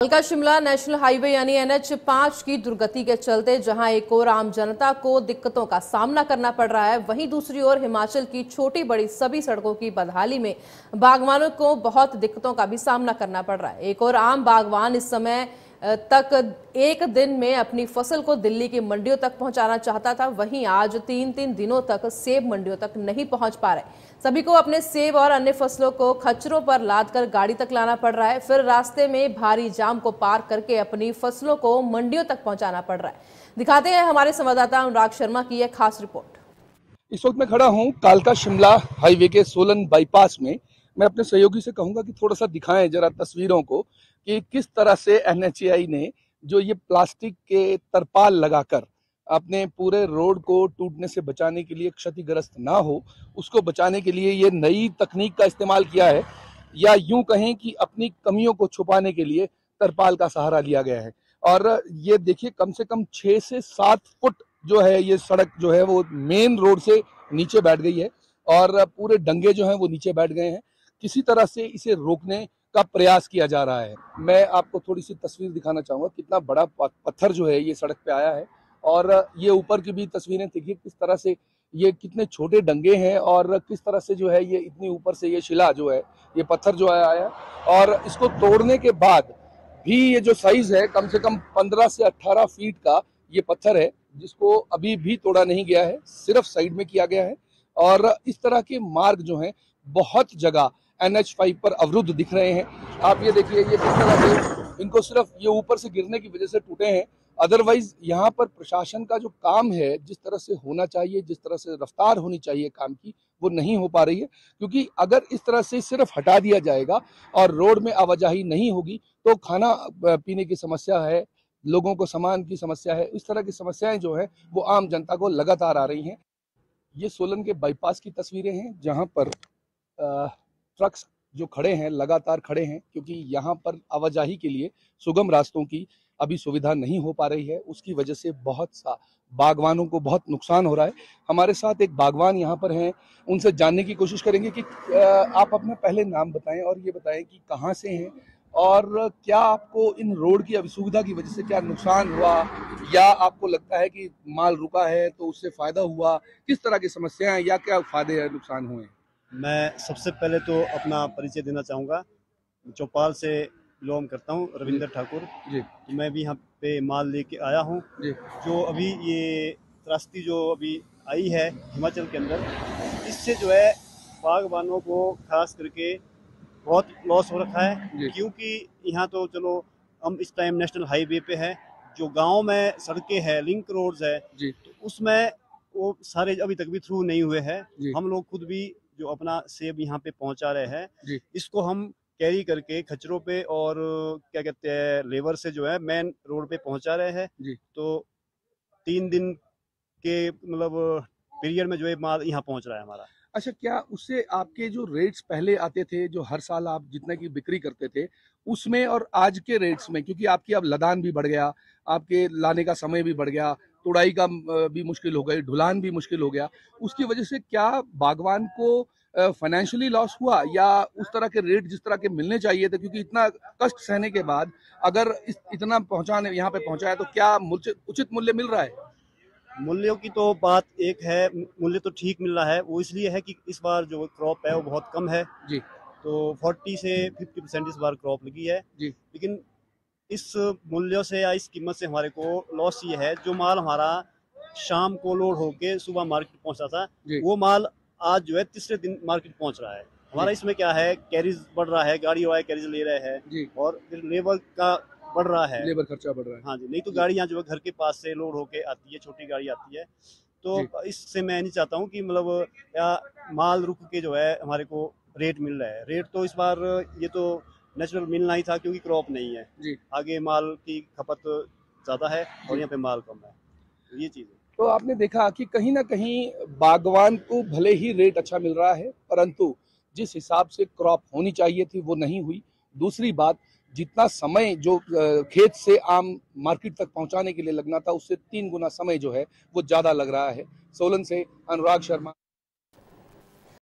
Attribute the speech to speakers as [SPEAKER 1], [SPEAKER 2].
[SPEAKER 1] कालका Shimla national highway यानी NH5 की दुर्गति के चलते जहां एक ओर आम जनता को दिक्कतों का सामना करना पड़ रहा है, वहीं दूसरी ओर हिमाचल की छोटी बड़ी सभी सड़कों की बदहाली में बागवानों को बहुत दिक्कतों का भी सामना करना पड़ रहा है। एक और आम बागवान इस समय तक एक दिन में अपनी फसल को दिल्ली की मंडियों तक पहुंचाना चाहता था, वहीं आज तीन दिनों तक सेब मंडियों तक नहीं पहुंच पा रहे। सभी को अपने सेब और अन्य फसलों को खच्चरों पर लादकर गाड़ी तक लाना पड़ रहा है, फिर रास्ते में भारी जाम को पार करके अपनी फसलों को मंडियों तक पहुंचाना पड़ रहा है। दिखाते हैं हमारे संवाददाता अनुराग शर्मा की यह खास रिपोर्ट।
[SPEAKER 2] इस वक्त मैं खड़ा हूं कालका शिमला हाईवे के सोलन बाईपास में। मैं अपने सहयोगी से कहूंगा कि थोड़ा सा दिखाएं जरा तस्वीरों को कि किस तरह से NHAI ने जो ये प्लास्टिक के तरपाल लगाकर अपने पूरे रोड को टूटने से बचाने के लिए, क्षतिग्रस्त ना हो उसको बचाने के लिए ये नई तकनीक का इस्तेमाल किया है, या यूं कहें कि अपनी कमियों को छुपाने के लिए तरपाल का सहारा लिया गया है। और ये देखिए, कम से कम 6 से 7 फुट जो है ये सड़क जो है वो मेन रोड से नीचे बैठ गई है और पूरे डंगे जो हैं वो नीचे बैठ गए हैं। किसी तरह से इसे रोकने का प्रयास किया जा रहा है। मैं आपको थोड़ी सी तस्वीर दिखाना चाहूंगा, कितना बड़ा पत्थर जो है ये सड़क पे आया है। और ये ऊपर की भी तस्वीरें देखिए किस तरह से ये कितने छोटे डंगे हैं और किस तरह से जो है ये इतनी ऊपर से ये शिला जो है, ये पत्थर जो आया है, और इसको तोड़ने के बाद भी ये जो साइज है कम से कम 15 से 18 फीट का ये पत्थर है, जिसको अभी भी तोड़ा नहीं गया है, सिर्फ साइड में किया गया है। और इस तरह के मार्ग जो हैं बहुत जगह NH5 पर अवरुद्ध दिख रहे हैं। आप ये देखिए, ये किस तरह से इनको सिर्फ ये ऊपर से गिरने की वजह से टूटे हैं। अदरवाइज यहाँ पर प्रशासन का जो काम है, जिस तरह से होना चाहिए, जिस तरह से रफ्तार होनी चाहिए काम की, वो नहीं हो पा रही है। क्योंकि अगर इस तरह से सिर्फ हटा दिया जाएगा और रोड में आवाजाही नहीं होगी तो खाना पीने की समस्या है, लोगों को सामान की समस्या है, इस तरह की समस्याएं जो है वो आम जनता को लगातार आ रही हैं। ये सोलन के बाईपास की तस्वीरें हैं, जहां पर ट्रक्स जो खड़े हैं लगातार खड़े हैं, क्योंकि यहाँ पर आवाजाही के लिए सुगम रास्तों की अभी सुविधा नहीं हो पा रही है। उसकी वजह से बहुत सा बागवानों को बहुत नुकसान हो रहा है। हमारे साथ एक बागवान यहाँ पर हैं, उनसे जानने की कोशिश करेंगे कि आप अपना पहले नाम बताएं और ये बताएं कि कहाँ से हैं और क्या आपको इन रोड की असुविधा की वजह से क्या नुकसान हुआ, या आपको लगता है कि माल रुका है तो उससे फायदा हुआ, किस तरह की समस्याएं या क्या फायदे या नुकसान हुए?
[SPEAKER 3] मैं सबसे पहले तो अपना परिचय देना चाहूँगा। चौपाल से बिलोंग करता हूँ, रविंद्र ठाकुर
[SPEAKER 2] जी।
[SPEAKER 3] तो मैं भी यहाँ पे माल लेके आया हूँ। जो अभी ये त्रासदी जो अभी आई है हिमाचल के अंदर, इससे जो है बागबानों को खास करके बहुत लॉस हो रखा है। क्योंकि यहाँ तो चलो हम इस टाइम नेशनल हाईवे पे है, जो गाँव में सड़कें हैं, लिंक रोड्स है, तो उसमें वो सारे अभी तक भी थ्रू नहीं हुए हैं। हम लोग खुद भी जो अपना सेब यहाँ पे पहुंचा रहे हैं, इसको हम कैरी करके खच्चरों पे और क्या कहते हैं लेबर से जो है मेन रोड पे पहुंचा रहे हैं। तो 3 दिन के मतलब पीरियड में जो है माल यहाँ पहुंच रहा है हमारा।
[SPEAKER 2] अच्छा, क्या उससे आपके जो रेट्स पहले आते थे, जो हर साल आप जितने की बिक्री करते थे, उसमें और आज के रेट्स में, क्योंकि आपकी अब लदान भी बढ़ गया, आपके लाने का समय भी बढ़ गया, तुड़ाई का भी मुश्किल हो गई, ढुलान भी मुश्किल हो गया, उसकी वजह से क्या बागवान को फाइनेंशियली लॉस हुआ, या उस तरह के रेट जिस तरह के मिलने चाहिए थे, क्योंकि इतना कष्ट सहने के बाद अगर इतना पहुंचाने यहाँ पे पहुंचा है तो क्या उचित मूल्य मिल रहा है?
[SPEAKER 3] मूल्यों की तो बात एक है, मूल्य तो ठीक मिल रहा है। वो इसलिए है कि इस बार जो क्रॉप है वो बहुत कम है
[SPEAKER 2] जी।
[SPEAKER 3] तो 40 से 50% इस बार क्रॉप लगी है
[SPEAKER 2] जी।
[SPEAKER 3] लेकिन इस मूल्यों से या इस कीमत से हमारे को लॉस ये है, जो माल हमारा शाम को लोड होके सुबह मार्केट पहुंचा था, वो माल आज जो है तीसरे दिन मार्केट पहुंच रहा है हमारा। इसमें क्या है, कैरिज बढ़ रहा है, गाड़ी वाले कैरिज ले रहे हैं और फिर लेबर का बढ़ रहा है, लेबर खर्चा बढ़ रहा है। हाँ जी, नहीं तो गाड़ियाँ जो है घर के पास से लोड होके आती है, छोटी गाड़ी आती है। तो इससे मैं नहीं चाहता हूँ कि मतलब या माल रुक के जो है हमारे को रेट मिल रहा है। रेट तो इस बार ये तो नेचुरल मिलना ही था, क्योंकि क्रॉप नहीं है जी। आगे माल की खपत ज्यादा है और यहाँ पे माल कम है, ये चीज है।
[SPEAKER 2] तो आपने देखा कि कहीं ना कहीं बागवान को भले ही रेट अच्छा मिल रहा है, परंतु जिस हिसाब से क्रॉप होनी चाहिए थी वो नहीं हुई। दूसरी बात, जितना समय जो खेत से आम मार्केट तक पहुंचाने के लिए लगना था, उससे 3 गुना समय जो है वो ज्यादा लग रहा है। सोलन से अनुराग शर्मा।